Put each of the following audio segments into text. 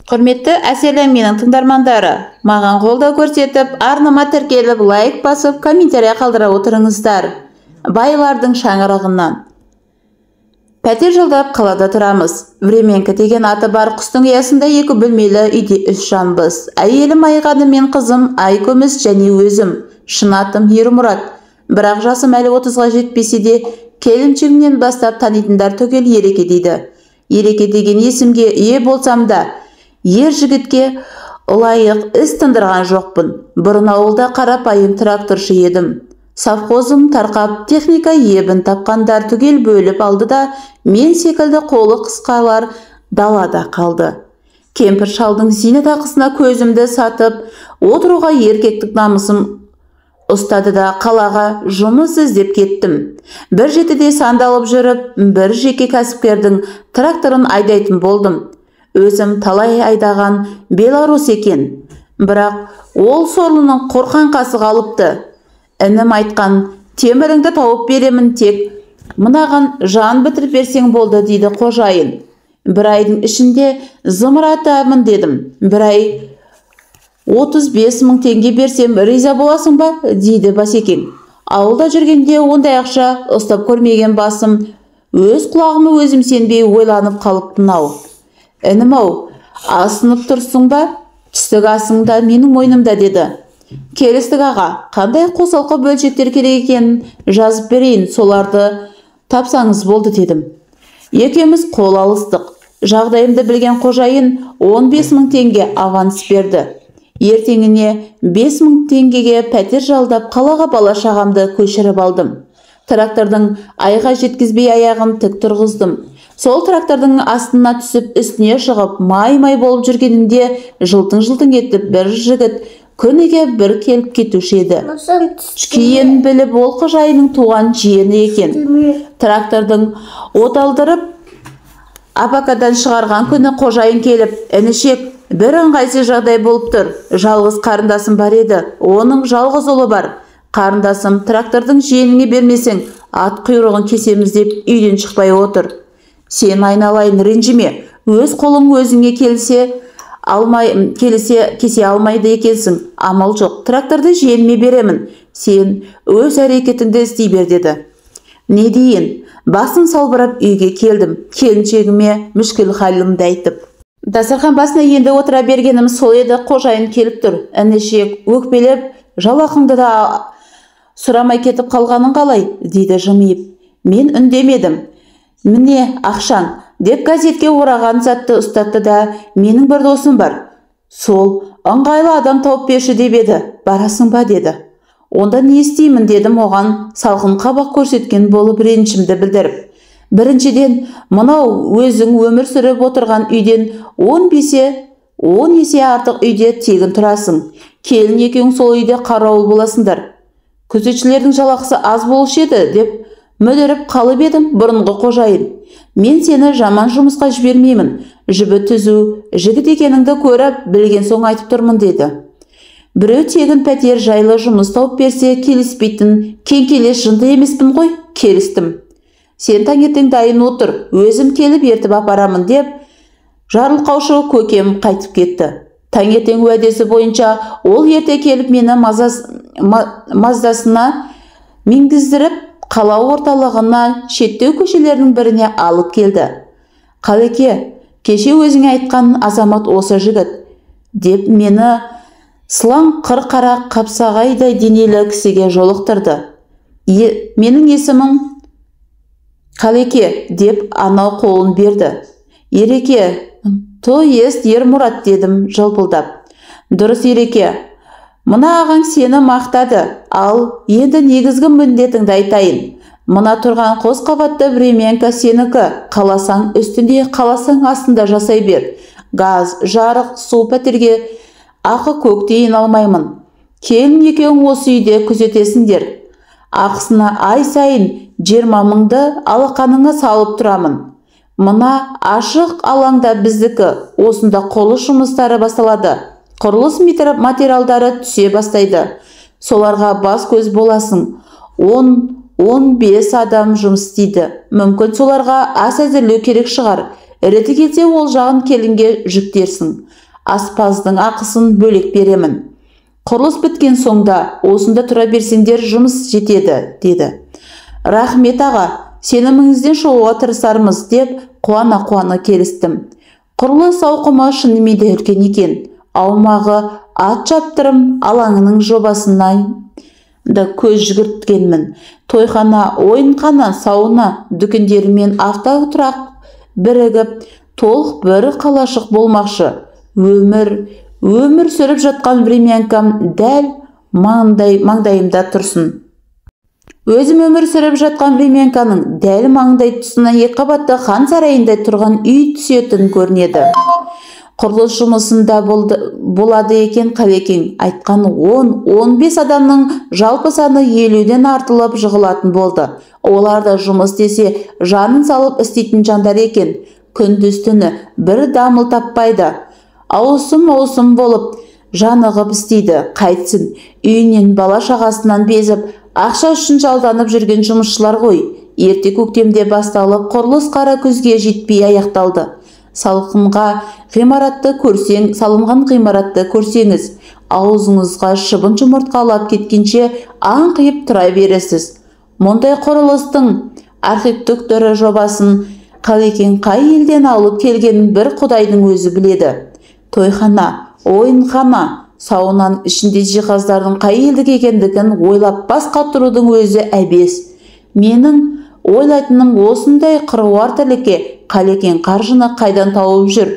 Құрметті әсерлі менің тыңдармандары, маған қолдау көрсетіп, арнама тіркеліп, лайк басып, комментария қалдыра отырыңыздар. Байлардың шаңырағынан. Пәтер жалдап қалада тұрамыз. Временка деген аты бар құстың ұясында 2 бөлмелі үйде 3 жанбыз. Әйелім Айғаны, мен қызым Айкөміс және өзім. Шын атым Ермұрат. Бірақ жасым әлі 30-ға жетпесе де, келіншегімнен бастап танитындар түгел Ереке дейді. Ереке деген есімге ие болсам да, ер жігітке лайық іс тындырған жоқпын. Бұрын ауылда қарапайым тракторшы едім. Совхозым тарқап, техника ебін тапқандар түгел бөліп алды да, мен секілді қолы қысқалар далада қалды. Кемпір шалдың зейнетақысына көзімді сатып, отыруға еркектік намысым ұстады да қалаға жұмыс іздеп кеттім. Бір жетіде сандалып жүріп, бір жеке кәсіпкердің тракторын айдайтын болдым. Өзім талай айдаған Беларусь екен. Бірақ ол сорлының қорқан қасы қалыпты. Інім айтқан, теміріңді тауып беремін, тек мынаған жан бітіріп берсең болды, дейді қожайын. Бір айдың ішінде зымыратамын дедім. Бір ай 35 000 теңге берсем риза боласың ба, дейді Басекең. Ауылда жүргенде ондай ақша ұстап көрмеген басым, өз құлағымы өзім сенбей ойланып қалыппын-ау. Інім-ау, асынып тұрсың ба? Түстік асыңда менің мойнымда, деді. Келістік аға, қандай қосалқы бөлшектер керек екенін жазып берейін, соларды тапсаңыз болды, дедім. Екеуміз қол алыстық. Жағдайымды білген қожайын 15 000 теңге аванс берді. Ертеңіне 5 000 теңгеге пәтер жалдап қалаға бала-шағамды көшіріп алдым. Трактордың айға жеткізбей аяғын тік тұрғыздым. Сол трактордың астына түсіп, үстіне шығып, май-май болып жүргенімде жылтың-жылтың етіп бір жігіт күніге бір келіп кетуші еді. Кейін біліп, ол қожайынның туған жиені екен. Трактордың оталдырып апакадан шығарған күні қожайын келіп, інішек, бір ыңғайсыз жағдай болып тұр. Жалғыз қарындасым бар еді, оның жалғыз ұлы бар. Қарындасым, трактордың жиеніңе бермесең, ат құйрығын кесеміз деп үйден шықпай отыр. Сен айналайын, ренжіме, өз қолың өзіңе кесе алмайды екенсің. Амал жоқ, тракторды жиеніме беремін. Сен өз әрекетіңді істей бер, деді. Не дейін, басын салбырап үйге келдім. Келіншегіме мүшкіл халімді айтып. Дастархан басына енді отыра бергенім сол еді, қожайын келіп тұр. Інішек өкпелеп, жалақыңды да сұрамай кетіп қалғаның қалай, дейді жымиып. Мен үндемедім. Міне ақшаң, деп газетке ораған затты ұстатты да, менің бір досым бар. Сол ыңғайлы адам тауып берші деп еді. Барасың ба, деді. Онда не істеймін, дедім оған, салқын қабақ көрсеткен болып ренішімді білдіріп. Біріншіден, мынау өзің өмір сүріп отырған үйден 10 есе артық үйде тегін тұрасың. Келін екеуің сол үйде қарауыл боласыңдар. Күзетшілердің жалақысы аз болушы еді, деп мүдіріп қалып едім бұрынғы қожайын. Мен сені жаман жұмысқа жібермеймін. Жібі түзу жігіт екеніңді көріп, білген соң айтып тұрмын, деді. Біреу тегін пәтер жайлы жұмыс тауып берсе, келіспейтін кеңкелес жынды емеспін ғой, келістім. Сен таңертең дайын отыр, өзім келіп ертіп апарамын, деп жарылқаушы көкем қайтып кетті. Таңертең уәдесі бойынша ол ерте келіп мені маздасына мингіздіріп, қала орталығына шеттеу көшелерінің біріне алып келді. Қалеке, кеше өзіңе айтқан азамат осы жігіт, деп мені сылаң қыр-қара қапсағайдай денелі кісіге жолықтырды. Менің есімім Қалеке, деп анау қолын берді. Ереке, то есть Ермұрат, дедім жылпылдап. Дұрыс, Ереке. Мына ағаң сені мақтады, ал енді негізгі міндетіңді айтайын. Мына тұрған қос қабатты Временка сенікі, қаласаң үстінде, қаласаң астында жасай бер. Газ, жарық, су, пәтерге ақы көктейін алмаймын. Келін екеуің осы үйде күзетесіңдер. Ақысына ай сайын 20 000-ды алақаныңа салып тұрамын. Мына ашық алаңда біздікі, осында құрылыс жұмыстары басталады. Құрылыс материалдары түсе бастайды. Соларға бас көз боласың. 10-15 адам жұмыс істейді. Мүмкін соларға ас әзірлеу керек шығар. Реті келсе ол жағын келінге жүктерсің. Аспаздың ақысын бөлек беремін. Құрылыс біткен соңда осында тұра берсеңдер жұмыс жетеді, деді. Рахмет аға, сеніміңізден шығуға тырысармыз деп қуана келістім. Құрылыс ауқымы шынымен де үлкен екен. Аумағы ат шаптырым алаңының жобасынан да көз жүгірткенмін. Тойхана, ойынхана, сауна, дүкендері мен автотұрақ бірігіп, толық бір қалашық болмақшы. Өмір сүріп жатқан времянкам дәл маңдайымда тұрсын. Өзім өмір сүріп жатқан времянканың дәл маңдай тұсына екі қабатты хан сарайында тұрған үй түсетін көрінеді. Құрылыс жұмысында болады екен Қалекең. Айтқан 10-15 адамның жалпы саны 50-ден артылып жығылатын болды. Олар да жұмыс десе жанын салып істейтін жандар екен. Күндіз-түні бір дамыл таппайды. Ауысым болып жанығып істейді. Қайтсын, үйінен бала шағасынан безіп, ақша үшін жалданып жүрген жұмысшылар ғой. Ерте көктемде басталып, құрылыс қара күзге жетпей аяқталды. Салынған ғимаратты көрсеңіз, аузыңызға шыбын жұмыртқалап кеткенше аңқиып тұра бересіз. Мұндай құрылыстың архитектура жобасын Қалекең қай елден алып келгенін бір Құдайдың өзі біледі. Тойхана, ойынхана, саунаның ішінде жиһаздардың қай елдік екендігін ойлап басқа тұрудың өзі әбес. Менің ойлайтыным осындай қыруар тірлікке Қалекең қаржыны қайдан тауып жүр?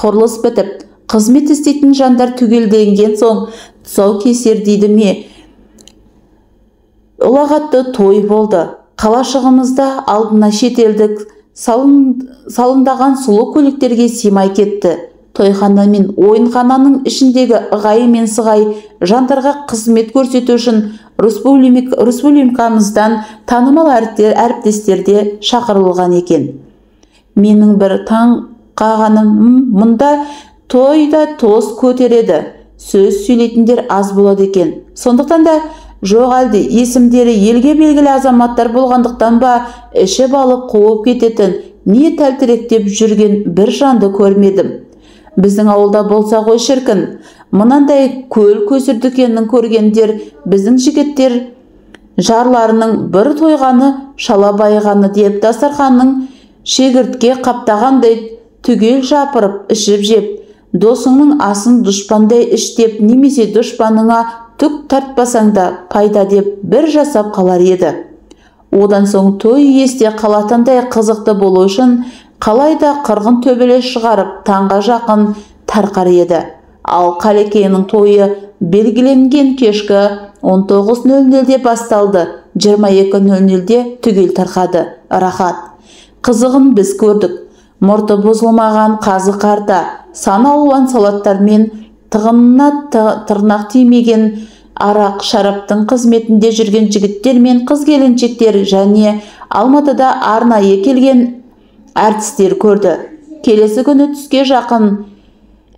Құрылыс бітіп, қызмет істейтін жандар түгелденген соң тұсаукесер дейді ме? Ұлағатты той болды. Қалашығымызда алдына шетелдік салындаған сұлу көліктерге симай кетті. Тойхана мен ойынхананың ішіндегі ығай мен сығай жандарға қызмет көрсету үшін республикамыздан танымал әріптестер де шақырылған екен. Менің бір таң қағаным, мұнда тойда тоз көтереді, сөз сөйлейтіндер аз болады екен. Сондықтан да жоқ әлде есімдері елге белгілі азаматтар болғандықтан ба ішіп алып қуып кететін, не тәлтіректеп жүрген бір жанды көрмедім. Біздің ауылда болса ғой шіркін, мынандай көл көсір дүкенін көргендер біздің жігіттер жарларының бір тойғаны шала байығаны деп дастарханның шегіртке қаптағандай түгел жапырып ішіп жеп, досыңның асын дұшпандай іштеп немесе дұшпаныңа түк тартпасаң да пайда деп бір жасап қалар еді. Одан соң той есте қалатындай қызықты болу үшін қалайда қырғын төбелес шығарып таңға жақын тарқар еді. Ал Қалекеңнің тойы белгіленген кешкі 19:00-де басталды, 22:00-де түгел тарқады. Рахат. Қызығын біз көрдік. Мұрты бұзылмаған қазы қарта, сан алуан салаттар мен тығынына тырнақ тимеген арақ шараптың қызметінде жүрген жігіттер мен қыз-келіншектер және Алматыда арнайы келген әртістер көрді. Келесі күні түске жақын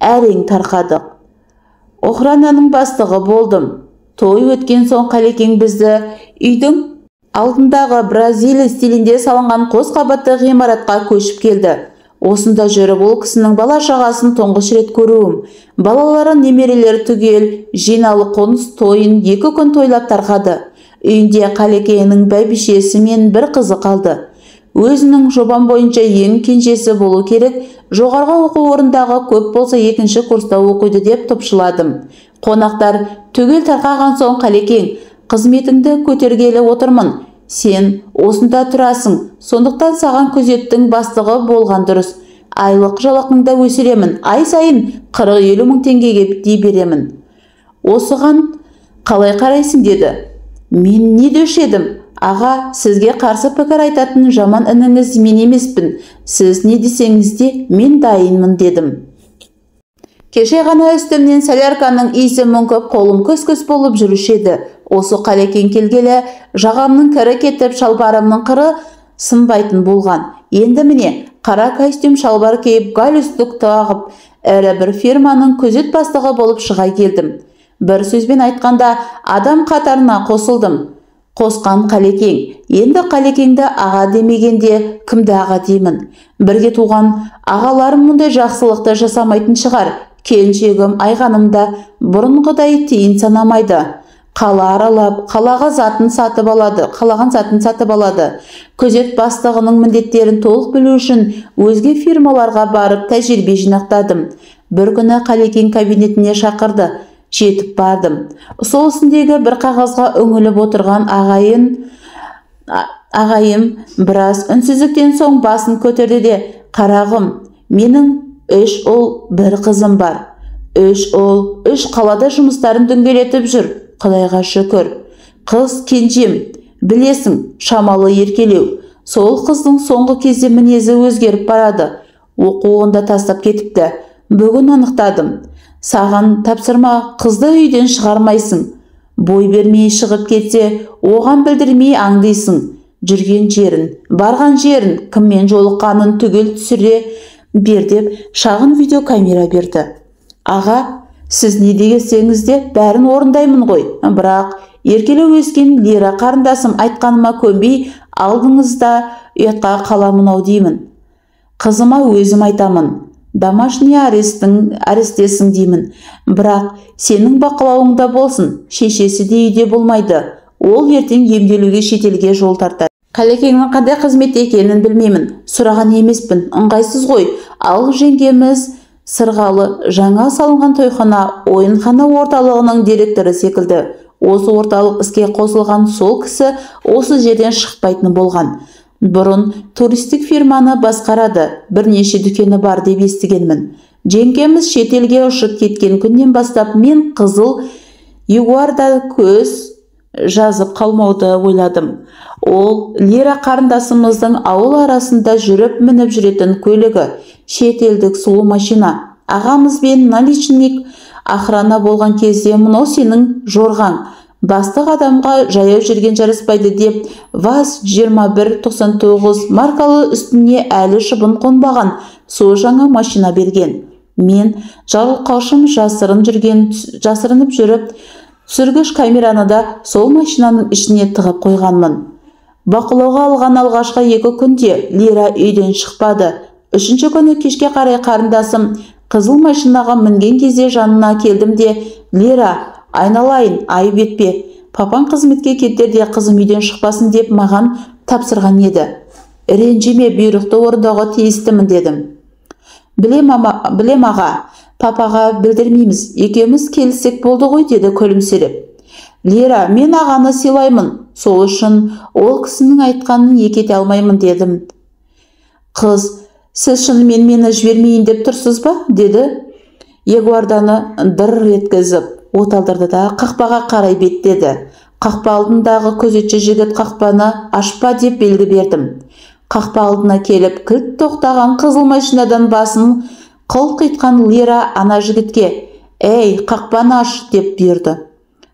әрең тарқадық. Охрананың бастығы болдым. Той өткен соң Қалекең бізді үйдің алдындағы Бразилия стилінде салынған қос қабатты ғимаратқа көшіп келді. Осында жүріп ол кісінің бала шағасын тұңғыш рет көруім. Балалары немерелері түгел жиналы қоныс тойын 2 күн тойлап тарқады. Үйінде Қалекеңнің бәйбішесі мен бір қызы қалды. Өзінің жобам бойынша ең кенжесі болу керек, жоғарғы оқу орындағы көп болса 2-ші курста оқиды деп топшыладым. Қонақтар түгел тарқаған соң Қалекең, қызметіңді көтергелі отырмын. Сен осында тұрасың, сондықтан саған күзеттің бастығы болған дұрыс. Айлық жалақыңды өсіремін, ай сайын 40-50 мың теңгеге дей беремін. Осыған қалай қарайсың деді. Мен не деуші едім? Аға, сізге қарсы пікір айтатын жаман ініңіз мен емеспін. Сіз не десеңіз де мен дайынмын дедім. Кеше ғана үстімнен солярканың иісі мүңкіп, қолым көс-көс болып жүруші еді. Осы Қалекең келгелі жағамның кірі кетіп, шалбарымның қыры сынбайтын болған. Енді міне, қара костюм шалбар киіп, галстук тағып, әрі бір фирманың күзет бастығы болып шыға келдім. Бір сөзбен айтқанда, адам қатарына қосылдым. Қосқан Қалекең. Енді Қалекеңді аға демегенде кімді аға деймін? Бірге туған ағаларым мұндай жақсылықты жасамайтын шығар. Келіншегім Айғаным да бұрынғыдай тиын санамайды. Қала аралап, қалаған затын сатып алады. Күзет бастығының міндеттерін толық білу үшін өзге фирмаларға барып тәжірибе жинақтадым. Бір күні Қалекең кабинетіне шақырды. Жетіп бардым. Сол үстіндегі бір қағазға үңіліп отырған ағайым біраз үнсіздіктен соң басын көтерді де: "Қарағым, менің 3 ұл, 1 қызым бар. 3 ұл, 3 қалада жұмыстарын дөңгелетіп жүр. Құдайға шүкір. Қыз кенжем, білесің, шамалы еркелеу. Сол қыздың соңғы кезде мінезі өзгеріп барады. Оқуын да тастап кетіпті. Бүгін анықтадым. Саған тапсырма, қызды үйден шығармайсың. Бой бермей шығып кетсе, оған білдірмей аңдайсың. Жүрген жерін, барған жерін, кіммен жолыққанын түгел түсіре бер" деп шағын видеокамера берді. "Аға, сіз не дегенсеңіз де бәрін орындаймын ғой. Бірақ еркелеу өскен Лира қарындасым айтқаныма көнбей алдыңызда ұятқа қаламын-ау деймін. Қызыма өзім айтамын. Домашний арестесің деймін. Бірақ сенің бақылауыңда болсын. Шешесі де үйде болмайды. Ол ертең емделуге шетелге жол тартады. Қалекеңнің қандай қызметте екенін білмеймін. Сұраған емеспін. Ыңғайсыз ғой. Ал жеңгеміз Сырғалы жаңа салынған тойхана, ойынхана орталығының директоры секілді. Осы орталық іске қосылған сол кісі осы жерден шықпайтын болған. Бұрын туристік фирманы басқарады. Бірнеше дүкені бар деп естігенмін. Жеңгеміз шетелге ұшып кеткен күннен бастап мен қызыл Ягуарда көз жазып қалмауды ойладым. Ол Лира қарындасымыздың ауыл арасында жүріп мініп жүретін көлігі, шетелдік сұлу машина. Ағамызбен наличник охрана болған кезде мынау сенің жорғаң. Бастық адамға жаяу жүрген жараспайды деп ВАЗ-2199 маркалы үстіне әлі шыбын қонбаған сол жаңа машина берген. Мен жарылқаушым жасырынып жүріп, түсіргіш камераны да сол машинаның ішіне тығып қойғанмын. Бақылауға алған алғашқы 2 күнде Лира үйден шықпады. 3-ші күні кешке қарай қарындасым қызыл машинаға мінген кезде жанына келдім де: "Лира, айналайын, айып етпе. Папаң қызметке кетерде қызым үйден шықпасын деп маған тапсырған еді. Ренжіме, бұйрықты орындауға тиістімін" дедім. Білем аға, папаға білдірмейміз. Екеуміз келісек болды ғой" деді күлімсіреп. "Лира, мен ағаны сыйлаймын. Сол үшін ол кісінің айтқанын екете алмаймын" дедім. "Қыз, сіз шынымен мені жібермейін деп тұрсыз ба?" деді. Ягуарданы дыр еткізіп оталдырды да қақпаға қарай беттеді. Қақпа алдындағы күзетші жігіт "Қақпаны ашпа" деп белгі бердім. Қақпа алдына келіп кілт тоқтаған қызыл машинадан басын қылқитқан Лира ана жігітке: "Ей, қақпаны аш" деп бұйырды.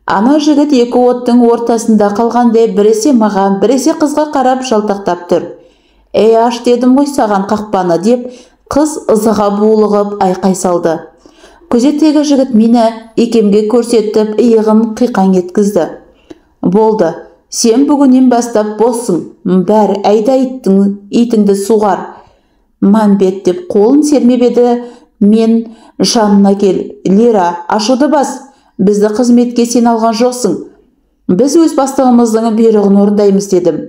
Ана жігіт 2 оттың ортасында қалғандай біресе маған, біресе қызға қарап жалтақтап тұр. "Ей, аш дедім ғой саған қақпаны" деп қыз ызаға булығып айқай салды. Күзеттегі жігіт мені икемге көрсетіп иығын қиқаң еткізді. "Болды, сен бүгіннен бастап боссың. Бәрі әйда итіңді суғар." "Мәмбет" деп қолын сермеп еді. Мен жанына кел. "Лира, ашуды бас. Бізді қызметке сен алған жоқсың. Біз өз бастығымыздың бұйрығын орындаймыз" дедім.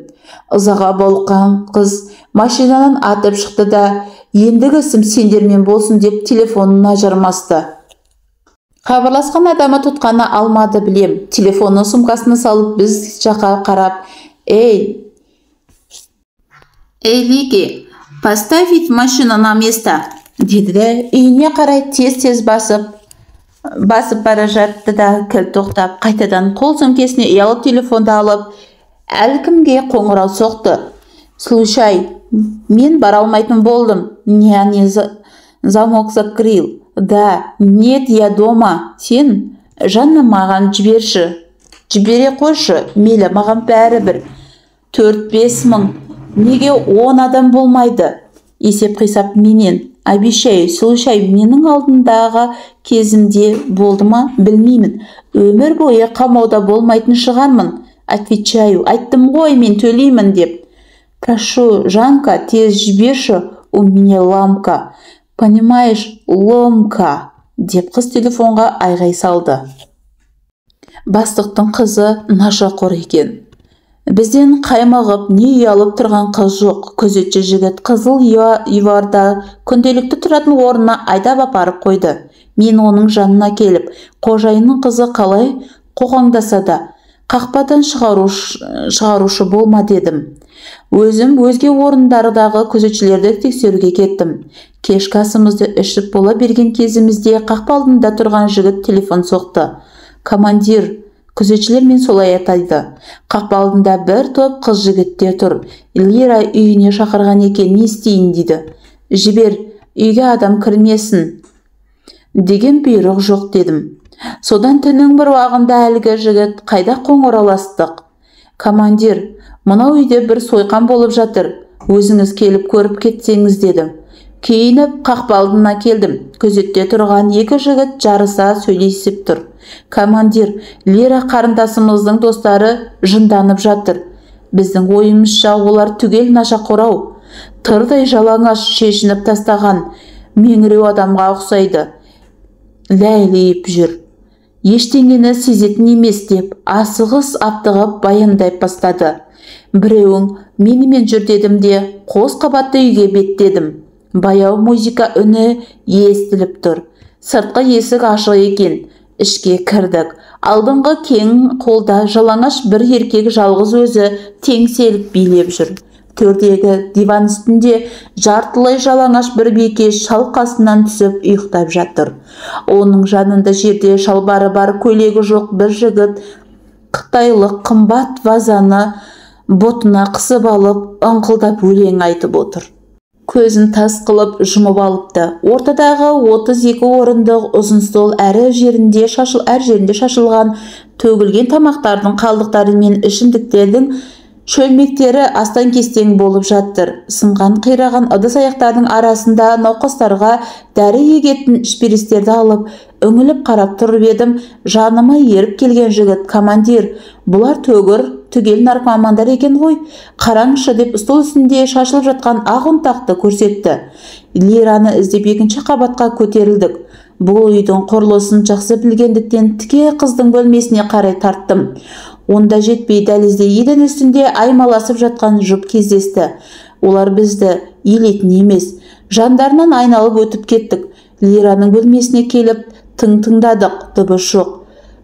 Ызаға булыққан қыз машинадан атып шықты да "Ендігі ісім сендермен болсын" деп телефонына жармасты. Хабарласқан адамы тұтқаны алмады білем. Телефонның сумкасына салып біз жаққа қарап: Эй, Лики, поставить машину на место" деді де үйіне қарай тез-тез басып бара жатты да кілт тоқтап қайтадан қол сөмкесіне ұялы телефонды алып әлкімге қоңырау соқты. "Слушай, мен бара алмайтын болдым. Няня замок закрыл. Да, нет, я дома. Сен Жанна маған жіберші. Жібере қойшы. Мейлі, маған бәрібір. 4-5 мың. Неге 10 адам болмайды? Есеп-қисап менен. Обещаю, слушай, менің алдындағы кезімде болды ма, білмеймін. Өмір бойы қамауда болмайтын шығармын. Отвечаю, айттым ғой, мен төлеймін деп. Прошу, Жанка, тез жіберші, у меня ламка. Понимаешь, ломка, деп қыз телефонға айғай салды. Бастықтың қызы нашақор екен. Бізден қаймағып, не ұялып тұрған қыз жоқ. Күзетші жігіт қызыл иварда күнделікті тұратын орнына айдап апарып қойды. Мен оның жанына келіп, қожайынның қызы қалай қоқаңдаса да, қақпадан шығарушы болма дедім. Өзім өзге орындардағы күзетшілерді тексеруге кеттім. Кешкі асымызды ішіп бола берген кезімізде қақпа алдында тұрған жігіт телефон соқты. Командир, күзетшілер мен солай атайды. Қақпа алдында бір топ қыз жігіттер тұр. Лира үйіне шақырған екен, не істейін дейді. Жібер, үйге адам кірмесін деген бұйрық жоқ дедім. Содан түннің бір уағында әлгі жігіт қайда қоңыраластық. Командир, мынау үйде бір сойқан болып жатыр. Өзіңіз келіп көріп кетсеңіз дедім. Кейініп қақпа алдына келдім. Күзетте тұрған екі жігіт жарыса сөйлесіп тұр. Командир, Лира қарындасымыздың достары жынданып жатыр. Біздің ойымызша олар түгел нашақорау. Тырдай жалаңаш шешініп тастаған меңіреу адамға ұқсайды. Ләйлиіп жүр. Ештеңені сезетін емес деп асығыс аптығып баяндай бастады. Біреуің менімен жүр дедім де қос қабатты үйге беттедім. Баяу музыка үні естіліп тұр. Сыртқы есік ашық екен. Ішке кірдік. Алдыңғы кең қолда жалаңаш бір еркек жалғыз өзі теңселіп билеп жүр. Төрдегі диван үстінде жартылай жалаңаш бір бикеш шалқасынан түсіп ұйықтап жатыр. Оның жанында жерде шалбары бар, көйлегі жоқ бір жігіт қытайлық қымбат вазаны ботына қысып алып, ыңқылдап өлең айтып отыр. Көзін тас қылып жұмып алыпты. Ортадағы 32 орындық ұзын стол әр жерінде шашылған төгілген тамақтардың қалдықтары мен ішімдіктердің шөлмектері астан-кестең болып жатыр. Сынған қираған ыдыс-аяқтардың арасында науқастарға дәрі егетін шпиристерді алып, үңіліп қарап тұрып едім. Жаныма еріп келген жігіт, командир, бұлар түгел наркомандар екен ғой. Қараңызшы деп стол үстінде шашылып жатқан ақ ұнтақты көрсетті. Лираны іздеп екінші қабатқа көтерілдік. Бұл үйдің құрылысын жақсы білгендіктен тіке қыздың бөлмесіне қарай тарттым. Онда жетпей дәлізде еден үстінде аймаласып жатқан жұп кездесті. Олар бізді елейтін емес. Жандарынан айналып өтіп кеттік. Лираның бөлмесіне келіп тыңдадық, дыбыс жоқ.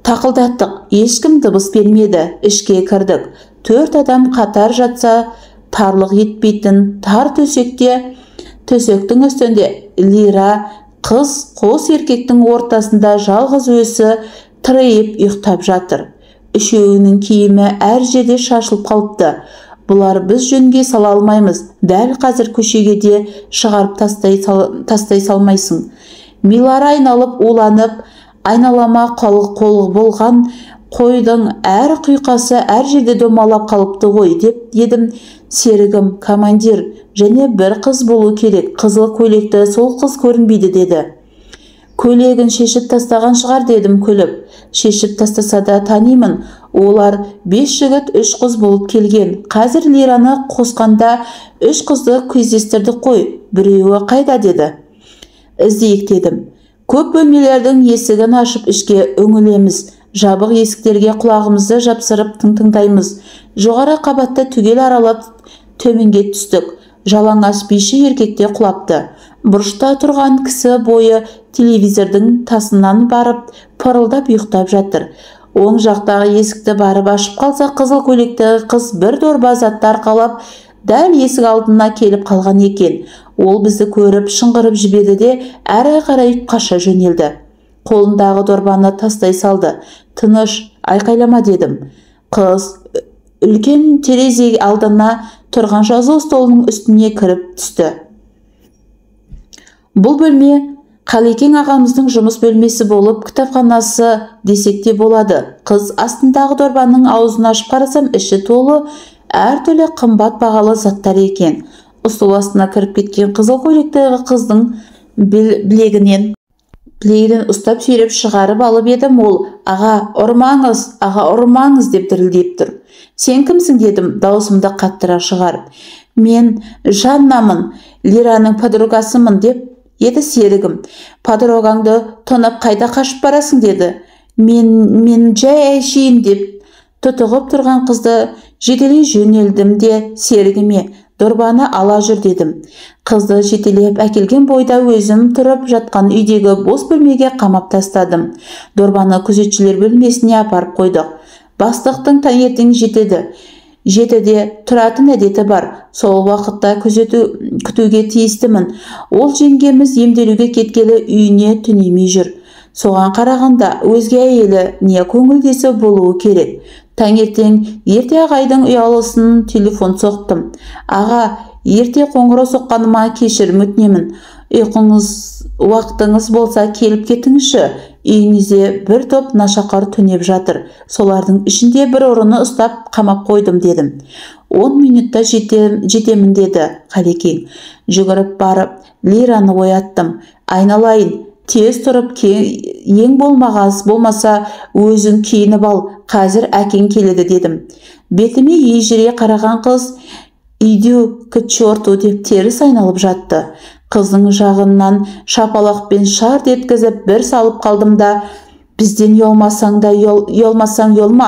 Тақылдаттық, ешкім дыбыс бермеді. Ішке кірдік. 4 адам қатар жатса, тарлық етпейтін тар төсектің үстінде Лира қыз қос еркектің ортасында жалғыз өзі тырайып ұйықтап жатыр. Үшеуінің киімі әр жерде шашылып қалыпты. Бұлар біз жөнге сала алмаймыз. Дәл қазір көшеге де шығарып тастай салмайсың. Милары айналып уланып, айналама қолы болған қойдың әр құйқасы әр жерде домалап қалыпты ғой деп едім. Серігім, командир, және бір қыз болу керек. Қызыл көйлекті сол қыз көрінбейді деді. Көйлегін шешіп тастаған шығар дедім күліп. Шешіп тастаса да танимын. Олар 5 жігіт 3 қыз болып келген. Қазір Лираны қосқанда 3 қызды кездестірдік қой. Біреуі қайда деді. Іздейік дедім. Көп бөлмелердің есігін ашып ішке үңілеміз. Жабық есіктерге құлағымызды жапсырып тыңдаймыз. Жоғары қабатта түгел аралап төменге түстік. Жалаңаш биші еркекте құлапты. Бұрышта тұрған кісі бойы телевизордың тасынан барып пырылдап ұйықтап жатыр. Оң жақтағы есікті барып ашып қалса, қызыл көйлектегі қыз бір дорба затты арқалап дәл есік алдына келіп қалған екен. Ол бізді көріп шыңғырып жіберді де әрі қарай қаша жөнелді. Қолындағы дорбаны тастай салды. Тыныш, айқайлама дедім. Қыз үлкен терезе алдына тұрған жазу столының үстіне кіріп түсті. Бұл бөлме Қалекең ағамыздың жұмыс бөлмесі болып, кітапханасы десек те болады. Қыз астындағы дорбаның аузын ашып қарасам, іші толы әртүрлі қымбат бағалы заттар екен. Стол астына кіріп кеткен қызыл көйлектегі қыздың білегінен ұстап сүйреп шығарып алып едім. Ол, аға, ұрмаңыз деп дірілдеп тұр. Сен кімсің дедім, даусымды қаттырақ шығарып. Мен Жаннамын, Лираның подругасымын деп еді серігім. Подругаңды тонап қайда қашып барасың деді. Мен жай әшейін деп тұтығып тұрған қызды жетелей жөнелдім де серігіме дорбаны ала жүр дедім. Қызды жетелеп әкелген бойда өзім тұрып жатқан үйдегі бос бөлмеге қамап тастадым. Дорбаны күзетшілер бөлмесіне апарып қойдық. Бастықтың таңертең жетіде тұратын әдеті бар. Сол уақытта күтуге тиістімін. Ол жеңгеміз емделуге кеткелі үйіне түнемей жүр. Соған қарағанда өзге әйелі не көңілдесі болуы керек. Таңертең ерте ағайдың ұялысын телефон соқтым. Аға, ерте қоңырау соққаныма кешірім өтінемін. Уақытыңыз болса келіп кетіңізші. Үйіңізде бір топ нашақор түнеп жатыр. Солардың ішінде бір ұрыны ұстап қамап қойдым дедім. 10 минутта жетемін деді Қалекең. Жүгіріп барып, Лираны ояттым. Айналайын, тез тұрып ең болмаса өзің киініп ал, қазір әкең келеді дедім. Бетіме ежіре қараған қыз «Иду к черту» деп теріс айналып жатты. Қыздың жағынан шапалақпен шарт еткізіп бір салып қалдым да, бізден ұялмасаң ұялма,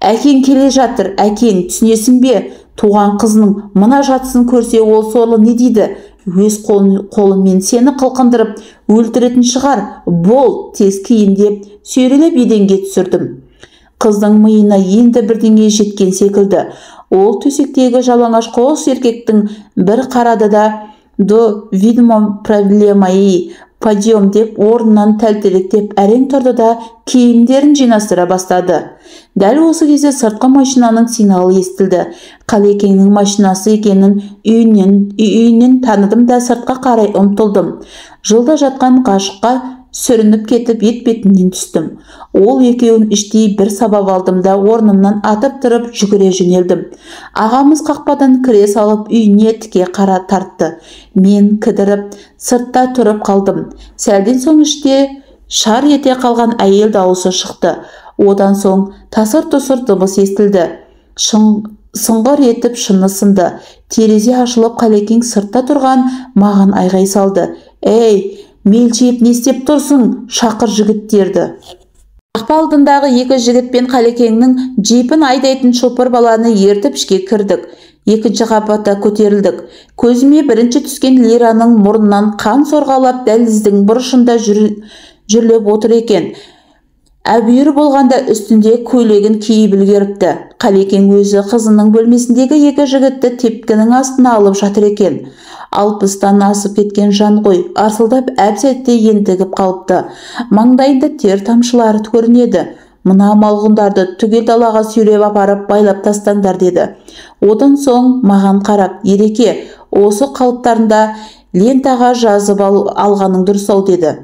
әкең келе жатыр, әкең, түсінесің бе? Туған қызының мына жатсын көрсе ол сорлы не дейді? Өз қолымен сені қылқындырып өлтіретін шығар. Бол, тез киін деп сүйрелеп еденге түсірдім. Қыздың миына енді бірдеңе жеткен секілді. Ол төсектегі жалаңаш қос еркектің бір қарады да «До, видимо, проблемаи, подъем» деп орнынан тәлтелектеп әрең тұрды да киімдерін жинастыра бастады. Дәл осы кезде сыртқы машинаның сигналы естілді. Қалекеңнің машинасы екенін үйінен таныдым да сыртқа қарай ұмтылдым. Жолда жатқан ғашыққа сүрініп кетіп етбетінен түстім. Ол екеуін іштей бір сабап алдым да орнымнан атып тұрып жүгіре жөнелдім. Ағамыз қақпадан кіре салып үйіне тіке қара тартты. Мен кідіріп сыртта тұрып қалдым. Сәлден соң іште шар ете қалған әйел дауысы шықты. Одан соң тасыр-тұсыр дыбыс естілді. Сыңғыр етіп шыны сынды. Терезе ашылып Қалекең сыртта тұрған маған айғай салды. «Ей, мелшиіп не істеп тұрсың? Шақыр жігіттерді». Қақпа алдындағы екі жігітпен Қалекеңнің джипін айдайтын шопыр баланы ертіп ішке кірдік. Екінші қабатта көтерілдік. Көзіме бірінші түскен Лираның мұрнынан қан сорғалап дәліздің бұрышында жүрлеп отыр екен. Әбүйір болғанда үстінде көйлегін киіп үлгеріпті. Қалекең өзі қызының бөлмесіндегі екі жігітті тепкінің астына алып жатыр екен. 60-тан асып кеткен жан ғой, арсылдап әп-сәтте ентігіп қалыпты. Маңдайында тер тамшылары көрінеді. Мына малғындарды түгел далаға сүйреп апарып байлап тастаңдар деді. Одан соң маған қарап, Ереке, осы қалыптарында лентаға жазып алғаның дұрыс-ау деді.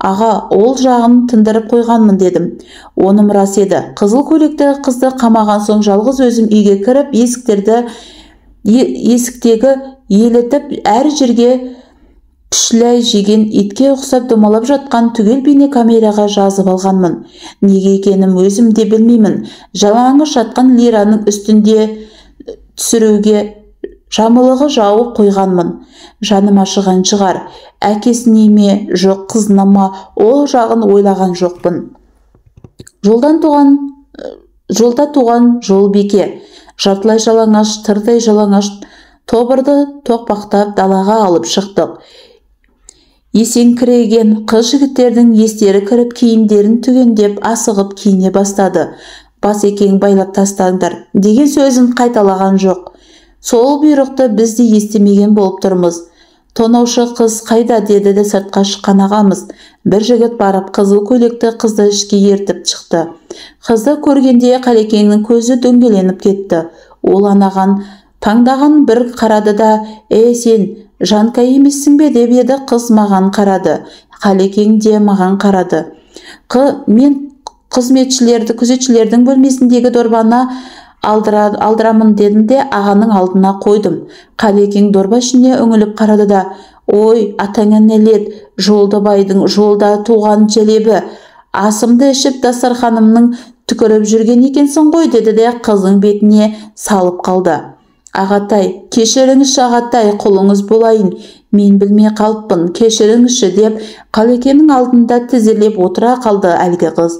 Аға, ол жағын тындырып қойғанмын дедім. Оным рас еді. Қызыл көйлекті қызды қамаған соң жалғыз өзім үйге кіріп, есіктегі елітіп әр жерге пішләй жеген итке ұқсап домалап жатқан түгел бейне камераға жазып алғанмын. Неге екенім өзім де білмеймін. Жалаңаш жатқан Лираның үстінде түсіруге жамылығы жауып қойғанмын. Жаным ашыған шығар. Әкесіне ме, жоқ қызына ма, ол жағын ойлаған жоқпын. Жолда туған жол беке. Жартылай жалаңаш, тырдай жалаңаш тобырды тоқпақтап далаға алып шықтық. Есеңкіреген қыз жігіттердің естері кіріп киімдерін түгендеп асығып киіне бастады. Басекең байлап тастаңдар деген сөзін қайталаған жоқ. Сол бұйрықты біз де естімеген болып тұрмыз. Тонаушы қыз қайда деді де сыртқа шыққан ағамыз. Бір жігіт барып қызыл көйлекті қызды ішке ертіп шықты. Қызды көргенде Қалекеңнің көзі дөңгеленіп кетті. Ол анаған таңдаған бір қарады да, сен Жанка емессің бе деп еді. Қыз маған қарады. Қалекең де маған қарады. Мен күзетшілердің бөлмесіндегі дорбаны алдырамын дедім де ағаның алдына қойдым. Қалекең дорба ішіне үңіліп қарады да, ой, атаңа нәлет, жолдыбайдың жолда туған желебі. Асымды ішіп дастарханымның түкіріп жүрген екенсің ғой, деді де қыздың бетіне салып қалды. Ағатай, кешіріңізші ағатай, құлыңыз болайын, мен білмей қалыппын, кешіріңізші, деп Қалекеннің алдында тізерлеп отыра қалды әлгі қыз.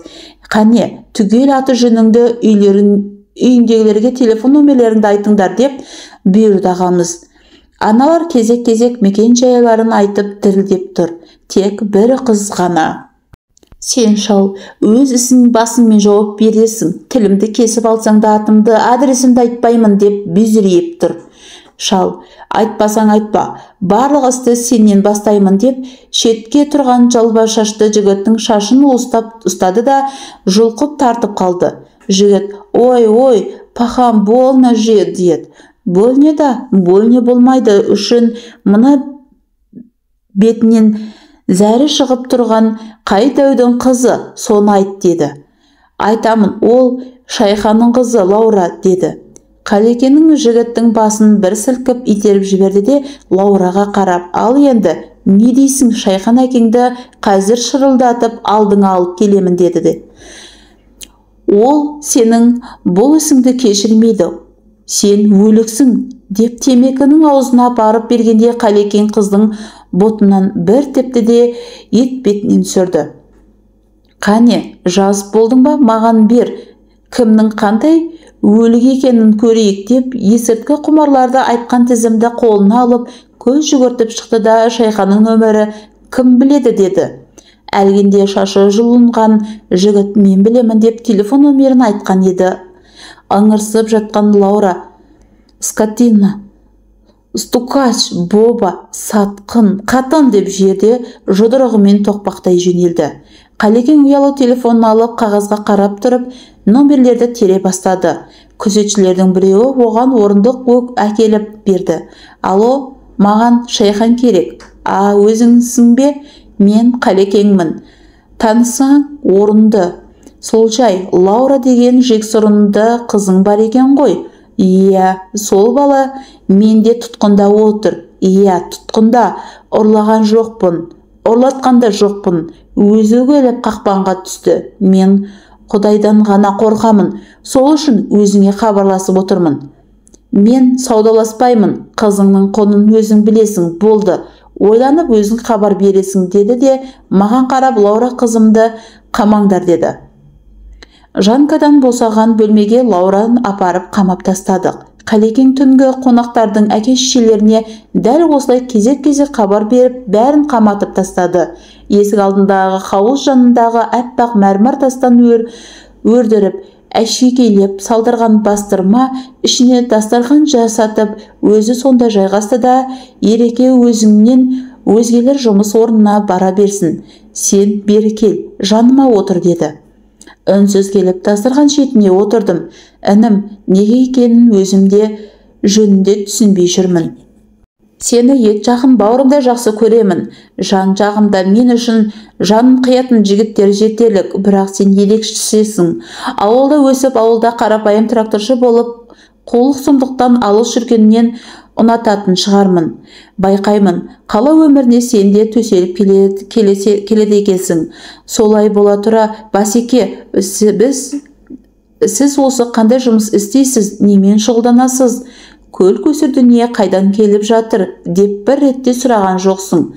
Қане, түгел аты жөніңді, үйіндегілерге телефон нөмірлеріңді айтыңдар, деп бұйырды ағамыз. Аналар кезек-кезек мекен жайларын айтып дірілдеп тұр. Тек бір қыз ғана: сен шал, өз ісің басыңмен жауап бересің, тілімді кесіп алсаң да атымды, адресімді айтпаймын, деп безірейіп тұр. Шал, айтпасаң айтпа, барлық істі сенен бастаймын, деп шетке тұрған жалба шашты жігіттің шашын ұстады да жұлқып тартып қалды. Жігіт: ой, пахам, болно же, дед. Больне да, больне болмайды үшін мына бетінен зәрі шығып тұрған қай дәудің қызы, соны айт, деді. Айтамын, ол Шайханың қызы Лаура, деді. Қалекеннің жігіттің басын бір сілкіп итеріп жіберді де Лаураға қарап: ал енді не дейсің, Шайхан әкеңді қазір шырылдатып алдыңа алып келемін, деді де. Ол сенің бұл ісіңді кешірмейді, сен өліксің, деп темекінің аузына апарып бергенде Қалекен қыздың ботынан бір тепті де етбетінен түсірді. Қане, жазып болдың ба, маған бер, кімнің қандай өлік екенін көрейік, деп есірткі құмарларды айтқан тізімді қолына алып көз жүгіртіп шықты да Шайханың нөмірі кім біледі, деді. Әлгінде шашы жұлынған жігіт мен білемін, деп телефон нөмерін айтқан еді. Аңырсып жатқан Лаура: скотина, стукач, боба, сатқын, қатын, деп жерде жұдырығымен тоқпақтай жөнелді. Қалекен ұялы телефонын алып қағазға қарап тұрып номерлерді тере бастады. Күзетшілердің біреуі оған орындық көк әкеліп берді. Алло, маған Шайхан керек. Өзіңсің бе? Мен Қалекеңмін. Танысаң орынды. Сол жай, Лаура деген жексұрынды қызың бар екен ғой. Иә, сол бала менде тұтқында отыр. Иә, тұтқында. Ұрлаған жоқпын, ұрлатқанда жоқпын. Өзі келіп қақпанға түсті. Мен Құдайдан ғана қорқамын. Сол үшін өзіңе хабарласып отырмын. Мен саудаласпаймын. Қызыңның құнын өзің білесің, болды. Ойланып өзің хабар бересің, деді де маған қарап: Лаура қызымды қамаңдар, деді. Жанкадан босаған бөлмеге Лаураны апарып қамап тастадық. Қалекен түнгі қонақтардың әке-шешелеріне дәл осылай кезек-кезек хабар беріп, бәрін қаматып тастады. Есік алдындағы хауыз жанындағы аппақ мәрмәр тастан өрдіріп, әшекейлеп салдырған бастырма ішіне дастархан жасатып, өзі сонда жайғасты да: Ереке, өзіңнен өзгелер жұмыс орнына бара берсін. Сен бері кел, жаныма отыр, деді. Үнсіз келіп дастархан шетіне отырдым. Інім, неге екенін өзімде жөнінде түсінбей жүрмін. Сені ет жақын бауырымдай жақсы көремін. Жан жағымда мен үшін жанын қиятын жігіттер жетерлік, бірақ сен ерекшесің. Ауылда өсіп, ауылда қарапайым тракторшы болып, қулық сұмдықтан алыс жүргеннен ұнататын шығармын. Байқаймын, қала өміріне сен де төселіп келеді екенсің. Солай бола тұра, Басеке, сіз осы қандай жұмыс істейсіз, немен шұғылданасыз? Көл көсір дүние қайдан келіп жатыр, деп бір ретте сұраған жоқсың.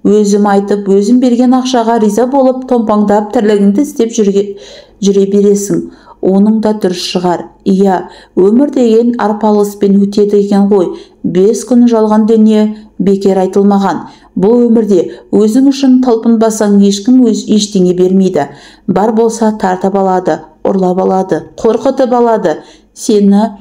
Өзім айтып, өзім берген ақшаға риза болып, томпаңдап тірлігіңді істеп жүре бересің. Оның да дұрыс шығар. Иә, өмір деген арпалыспен өтеді екен ғой. 5 күн жалған дүние бекер айтылмаған. Бұл өмірде өзің үшін талпынбасаң ешкім ештеңе бермейді. Бар болса тартып алады, ұрлап алады, қорқытып алады. Сені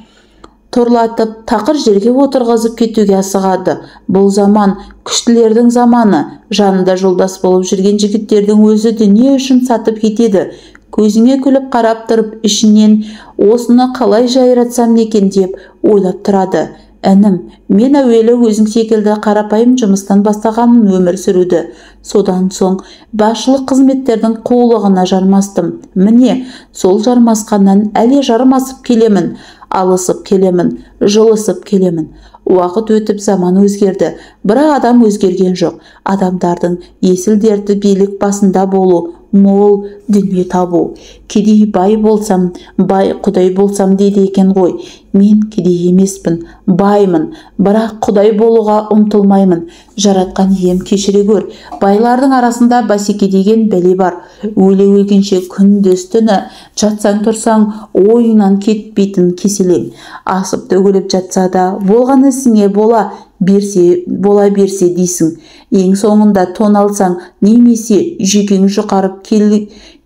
торлатып, тақыр жерге отырғызып кетуге асығады. Бұл заман күштілердің заманы. Жанында жолдас болып жүрген жігіттердің өзі дүние үшін сатып кетеді. Көзіңе күліп қарап тұрып, ішінен осыны қалай жайратсам екен деп ойлап тұрады. Інім, мен әуелі өзің секілді қарапайым жұмыстан бастағанмын өмір сүруді. Содан соң басшылық қызметтердің қулығына жармастым. Міне, сол жармасқаннан әлі жармасып келемін, алысып келемін, жылысып келемін. Уақыт өтіп заман өзгерді, бірақ адам өзгерген жоқ. Адамдардың есіл дерті билік басында болу, мол дүние табу. Кедей бай болсам, бай құдай болсам дейді екен ғой. Мен кедей емеспін, баймын, бірақ құдай болуға ұмтылмаймын. Жаратқан ием кешіре көр. Байлардың арасында бәсеке деген бәле бар. Өле-өлгенше күндіз түні жатсаң тұрсаң ойыңнан кетпейтін кеселең. Асып төгіліп жатса да болған ісіңе бола берсе дейсің. Ең соңында тон алсаң немесе жүйкең жұқарып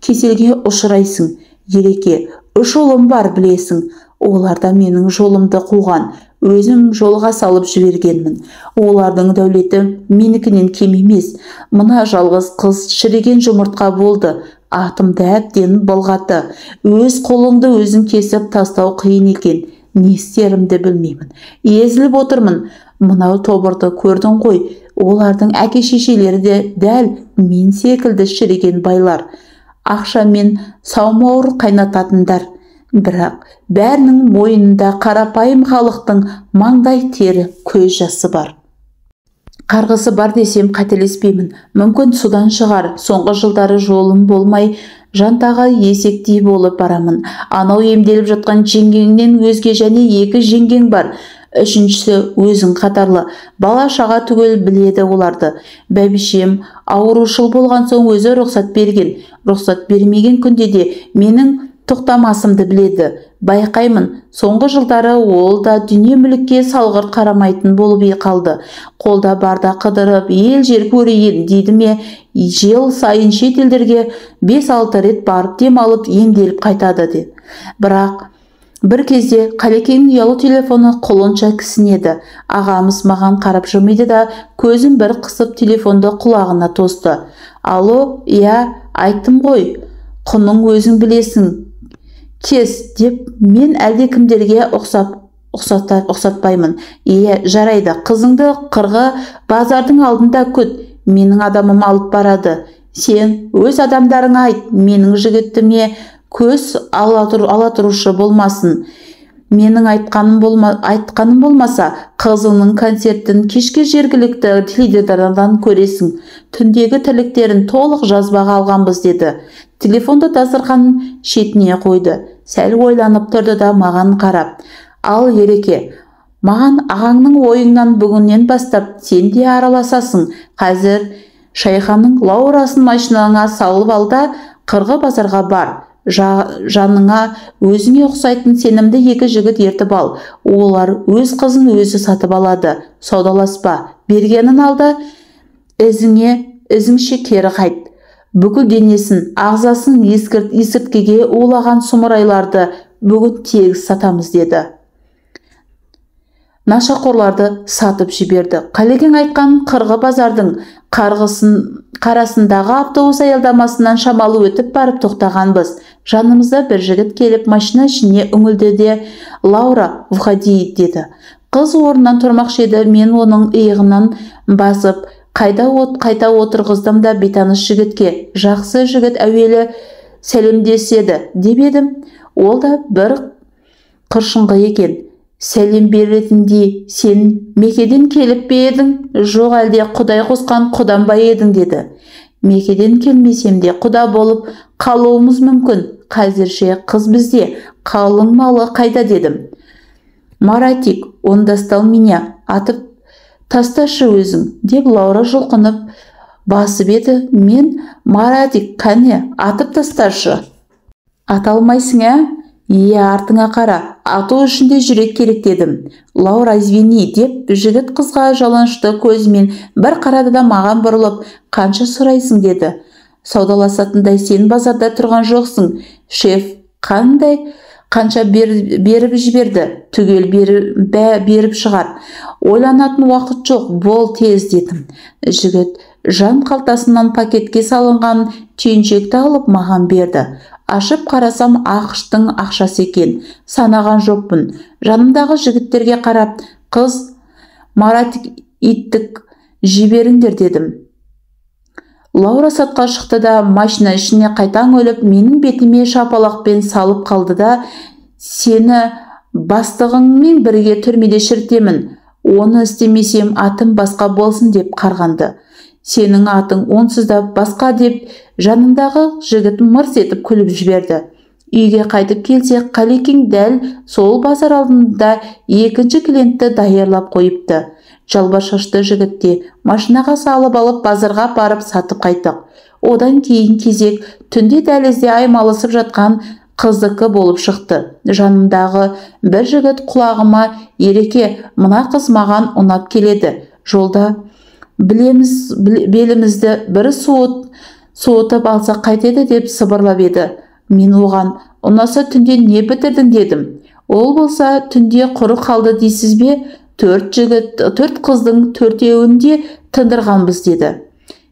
кеселге ұшырайсың. Ереке, 3 ұлым бар білесің. Олар да менің жолымды қуған. Өзім жолға салып жібергенмін. Олардың дәулеті менікінен кем емес. Мына жалғыз қыз шіріген жұмыртқа болды. Атымды әбден былғатты. Өз қолыңды өзің кесіп тастау қиын екен. Не істерімді білмеймін. Езіліп отырмын. Мынау тобырды көрдің ғой. Олардың әке-шешелері де дәл мен секілді шіріген байлар. Ақша мен саумауыр қайнататындар. Бірақ бәрінің мойнында қарапайым халықтың маңдай тері көз жасы бар. Қарғысы бар десем қателеспеймін. Мүмкін судан шығар. Соңғы жылдары жолым болмай, жантаға есектей болып барамын. Анау емделіп жатқан жеңгеңнен өзге және 2 жеңгең бар. 3-шісі өзің қатарлы. Бала-шаға түгел біледі оларды. Бәбішем аурушыл болған соң өзі рұқсат берген. Рұқсат бермеген күнде де менің тоқтамасымды біледі. Байқаймын, соңғы жылдары ол да дүние мүлікке салғырт қарамайтын болып қалды. Қолда барда қыдырып, ел жер көрейін дейді ме, жыл сайын шет елдерге 5-6 рет барып демалып емделіп қайтады де. Бірақ бір кезде Қалекеңнің ұялы телефоны құлынша кісінеді. Ағамыз маған қарап жымиды да көзін бір қысып телефонды құлағына тосты. Алло, иә, айттым ғой, құның өзің білесің. Кес деп мен әлде кімдерге ұқсатпаймын. Жарайды, қызыңды қырғы базардың алдында күт. Менің адамым алып барады. Сен өз адамдарыңа айт, менің жігітіме көз алатырушы болмасын. Менің айтқаным болмаса, қызыңның концертін кешке жергілікті теледидардан көресің. Түндегі тірліктерін толық жазбаға алғанбыз деді. Телефонды дастарханның шетіне қойды. Сәл ойланып тұрды да маған қарап. Ал Ереке, маған ағаңның ойыңнан бүгіннен бастап сен де араласасың. Қазір Шайханның Лаурасын машинаңа салып ал да қырғы базарға бар. Жаныңа өзіңе ұқсайтын сенімді 2 жігіт ертіп ал. Олар өз қызын өзі сатып алады. Саудаласпа, бергенін алды, ізіңше кері қайт. Бүкіл денесін, ағзасын есірткіге улаған сұмырайларды бүгін тегіс сатамыз деді. Нашақорларды сатып жіберді. Қалекең айтқан қырғы базардың қарасындағы автобус аялдамасынан шамалы өтіп барып тоқтағанбыз. Жанымызда бір жігіт келіп машина ішіне үңілді де «Лаура, входи» деді. Қыз орнынан тұрмақшы еді, мен оның иығынан басып, қайта отырғыздым да бейтаныс жігітке. Жақсы жігіт, әуелі сәлемдеседі деп едім. Ол да бір қыршынғы екен. Сәлем беретіндей, сен Мекеден келіп бе едің? Жоқ, әлде Құдай қосқан құдан ба едің деді. Мекеден келмесем де құда болып қалуымыз мүмкін. Қазірше қыз бізде, қалың малы қайда дедім. Маратик, он достал меня, атып тасташы өзің, деп Лаура жұлқынып басып еді. Мен, Маратик, кәне, атып тасташы. Ата алмайсың, ә? Артыңа қара, ату үшін де жүрек керек дедім. Лаура, извини, деп жігіт қызға жалынышты көзімен бір қарады да маған бұрылып, қанша сұрайсың деді. Саудаласатындай сен базарда тұрған жоқсың. Шеф, қанша беріп жіберді, түгел беріп шығар. Ойланатын уақыт жоқ, бол тез дедім. Жігіт жан қалтасынан пакетке салынған түйіншекті алып маған берді. Ашып қарасам ақштың ақшасы екен. Санаған жоқпын. Жанымдағы жігіттерге қарап, қыз, Маратик, иттік жіберіңдер дедім. Лаура сатқа шықты да машина ішіне қайтаң өліп, менің бетіме шапалақпен салып қалды да, сені бастығыңмен бірге түрмеде шіртемін. Оны істемесем атым басқа болсын деп қарғанды. Сенің атың онсыз да басқа деп жанындағы жігіт мырс етіп күліп жіберді. Үйге қайтып келсек, Қалекең дәл сол базар алдында екінші клиентті даярлап қойыпты. Жалбар шашты жігітте машинаға салып алып базарға барып сатып қайттық. Одан кейін кезек түнде дәлізде аймалысып жатқан қыздікі болып шықты. Жанымдағы бір жігіт құлағыма: «Ереке, мына қыз маған ұнап келеді. Жолда белімізді бір суытып алса қайтеді» деп сыбырлап еді. Мен оған: «Ұнаса түнде не бітірдің?» дедім. Ол болса: «Түнде құры қалды дейсіз бе? 4 қыздың 4-еуінде тындырғанбыз» деді.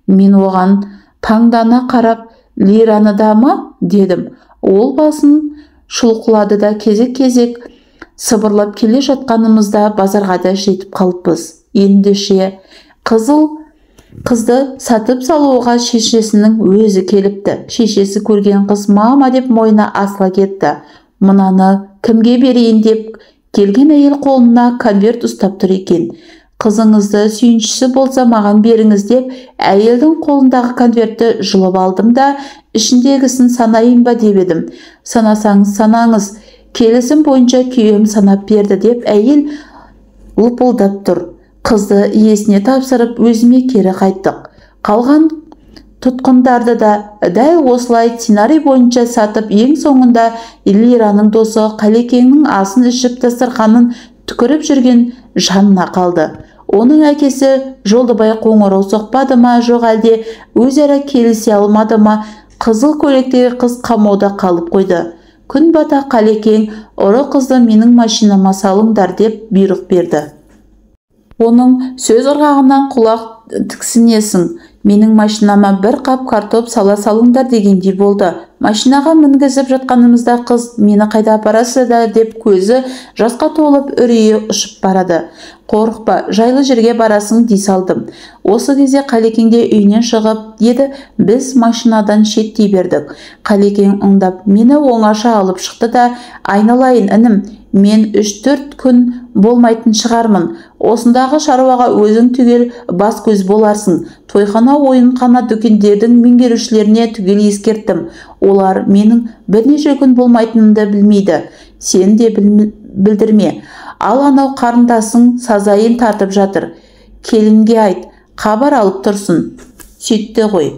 Мен оған таңдана қарап: «Лираны да ма?» дедім. Ол басын шұлқылады да кезек-кезек сыбырлап келе жатқанымызда базарға да жетіп қалыппыз. Ендеше қызды сатып салуға шешесінің өзі келіпті. Шешесі көрген қыз «Мама» деп мойнына асыла кетті. Мынаны кімге берейін деп келген әйел қолына конверт ұстап тұр екен. «Қызыңызды сүйіншісі болса маған беріңіз» деп әйелдің қолындағы конвертті жұлып алдым да ішіндегісін санайын ба деп едім. «Санасаңыз санаңыз, келісім бойынша күйеуім санап берді» деп әйел лыпылдап тұр. Қызды иесіне тапсырып өзіме кері қайттық. Қалған тұтқындарды да дәл осылай сценарий бойынша сатып, ең соңында Лираның досы Қалекеңнің асын ішіп дастарханын түкіріп жүрген жанына қалды. Оның әкесі Жолдыбай қоңырау соқпады ма, жоқ әлде өзара келісе алмады ма? Қызыл көйлектегі қыз қамауда қалып қойды. Күн бата Қалекең ұры қызды менің машинама салыңдар деп бұйрық берді. Оның сөз ырғағынан құлақ тіксінесің. «Менің машинама бір қап картоп сала салыңдар» дегендей болды. Машинаға мінгізіп жатқанымызда қыз «Мені қайда апарасыз да?» деп көзі жасқа толып үрейі ұшып барады. «Қорықпа, жайлы жерге барасың» дей салдым. Осы кезде Қалекең де үйінен шығып еді. Біз машинадан шеттей бердік. Қалекең ыңдап мені оңаша алып шықты да: «Айналайын інім, мен 3-4 күн болмайтын шығармын. Осындағы шаруаға өзің түгел бас көз боларсың. Тойхана, ойынхана, дүкендердің меңгерушілеріне түгел ескерттім. Олар менің бірнеше күн болмайтынымды білмейді. Сен де білдірме. Ал анау қарындасың сазайын тартып жатыр. Келінге айт, хабар алып тұрсын». Сөйтті ғой.